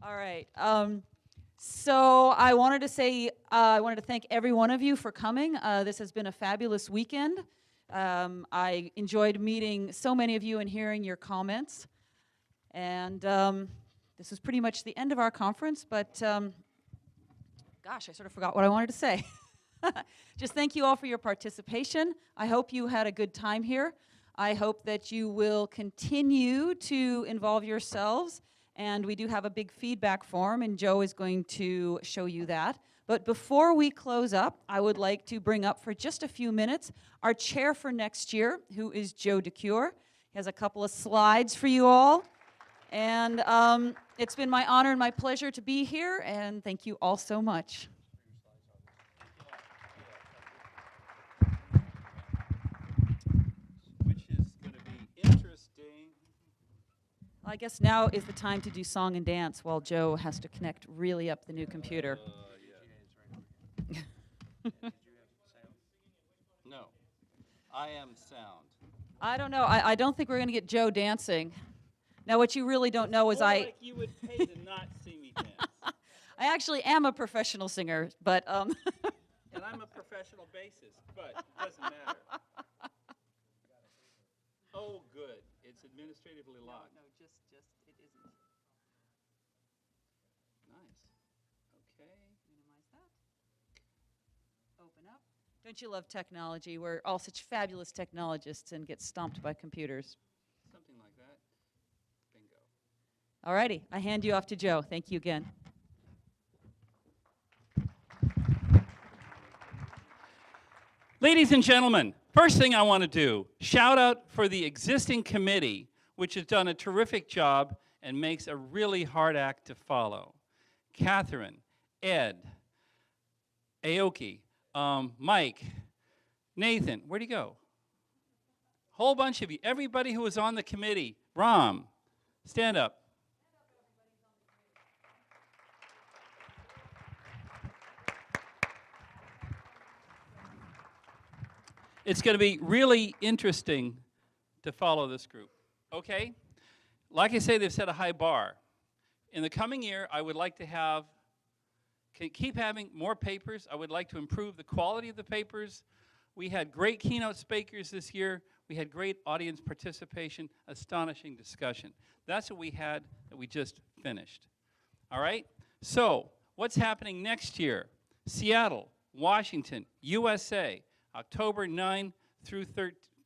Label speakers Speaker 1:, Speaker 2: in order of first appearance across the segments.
Speaker 1: All right. So I wanted to say, I wanted to thank every one of you for coming. This has been a fabulous weekend. I enjoyed meeting so many of you and hearing your comments. And this is pretty much the end of our conference, but gosh, I sort of forgot what I wanted to say. Just thank you all for your participation. I hope you had a good time here. I hope that you will continue to involve yourselves. And we do have a big feedback form, and Joe is going to show you that. But before we close up, I would like to bring up for just a few minutes our chair for next year, who is Joe Decuir. He has a couple of slides for you all. And it's been my honor and my pleasure to be here, and thank you all so much.
Speaker 2: Which is going to be interesting.
Speaker 1: I guess now is the time to do song and dance while Joe has to connect really up the new computer.
Speaker 2: No, I am sound.
Speaker 1: I don't know. I don't think we're going to get Joe dancing. Now, what you really don't know is
Speaker 2: like you would pay to not see me dance.
Speaker 1: I actually am a professional singer, but
Speaker 2: And I'm a professional bassist, but it doesn't matter. Oh, good. It's administratively locked.
Speaker 1: No, just it isn't.
Speaker 2: Nice. Okay.
Speaker 1: Minimize that. Open up. Don't you love technology? We're all such fabulous technologists and get stomped by computers.
Speaker 2: Something like that. Bingo.
Speaker 1: All righty. I hand you off to Joe. Thank you again.
Speaker 2: Ladies and gentlemen, first thing I want to do, shout out for the existing committee, which has done a terrific job and makes a really hard act to follow. Catherine, Ed, Aoki, Mike, Nathan, where'd he go? Whole bunch of you, everybody who was on the committee. Ram, stand up. It's going to be really interesting to follow this group, okay? Like I say, they've set a high bar. In the coming year, I would like to keep having more papers. I would like to improve the quality of the papers. We had great keynote speakers this year. We had great audience participation, astonishing discussion. That's what we had that we just finished, all right? So what's happening next year? Seattle, Washington, USA, October 9 through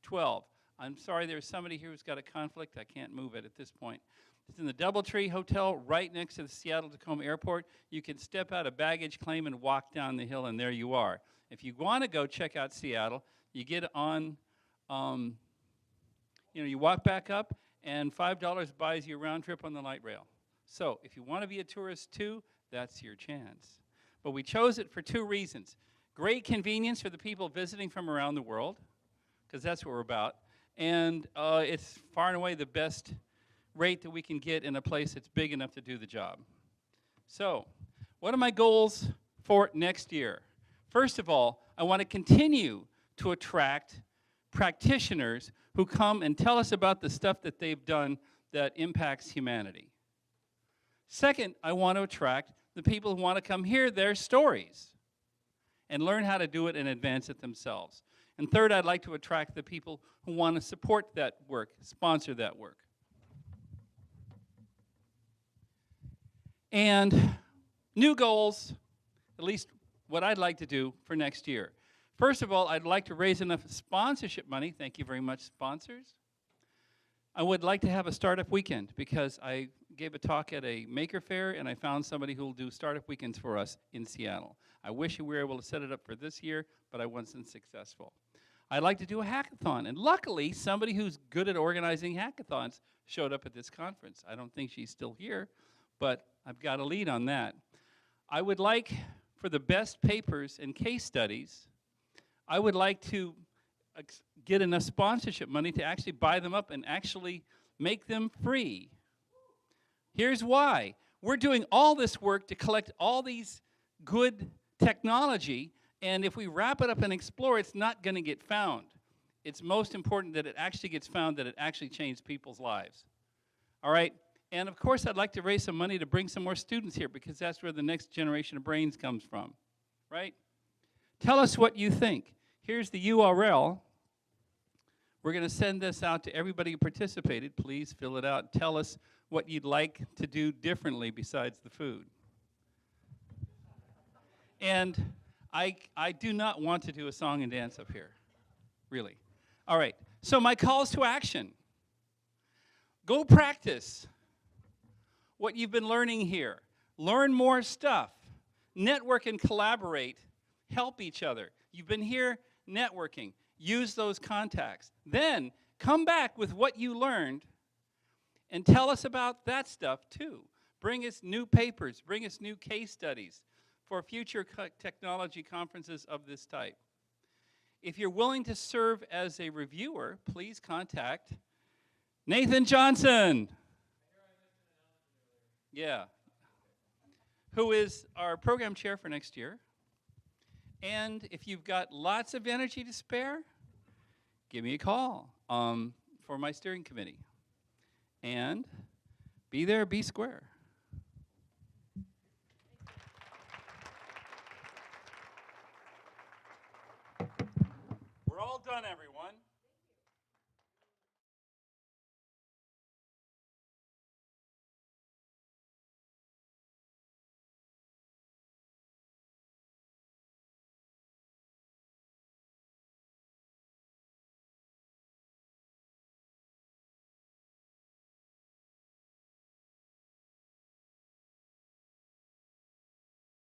Speaker 2: 12. I'm sorry, there's somebody here who's got a conflict. I can't move it at this point. It's in the DoubleTree Hotel right next to the Seattle-Tacoma Airport. You can step out of baggage claim and walk down the hill, and there you are. If you want to go check out Seattle, you get on, you walk back up, and $5 buys you a round trip on the light rail. So if you want to be a tourist too, that's your chance. But we chose it for two reasons. Great convenience for the people visiting from around the world, because that's what we're about. And it's far and away the best rate that we can get in a place that's big enough to do the job. So, what are my goals for next year? First of all, I want to continue to attract practitioners who come and tell us about the stuff that they've done that impacts humanity. Second, I want to attract the people who want to come hear their stories and learn how to do it and advance it themselves. And third, I'd like to attract the people who want to support that work, sponsor that work. And new goals, at least what I'd like to do for next year. First of all, I'd like to raise enough sponsorship money. Thank you very much, sponsors. I would like to have a startup weekend because I gave a talk at a maker fair and I found somebody who will do startup weekends for us in Seattle. I wish we were able to set it up for this year, but I wasn't successful. I'd like to do a hackathon, and luckily somebody who's good at organizing hackathons showed up at this conference. I don't think she's still here, but I've got a lead on that. I would like, for the best papers and case studies, I would like to get enough sponsorship money to actually buy them up and actually make them free. Here's why. We're doing all this work to collect all these good technology, and if we wrap it up and explore, it's not going to get found. It's most important that it actually gets found, that it actually changes people's lives. All right? And of course, I'd like to raise some money to bring some more students here because that's where the next generation of brains comes from, right? Tell us what you think. Here's the URL. We're going to send this out to everybody who participated. Please fill it out. Tell us what you'd like to do differently besides the food. And I do not want to do a song and dance up here, really. All right, so my calls to action. Go practice what you've been learning here. Learn more stuff. Network and collaborate. Help each other. You've been here networking. Use those contacts. Then come back with what you learned and tell us about that stuff too. Bring us new papers. Bring us new case studies for future technology conferences of this type. If you're willing to serve as a reviewer, please contact Nathan Johnson. Yeah. Who is our program chair for next year. And if you've got lots of energy to spare, give me a call for my steering committee. And be there, be square. We're all done, everyone.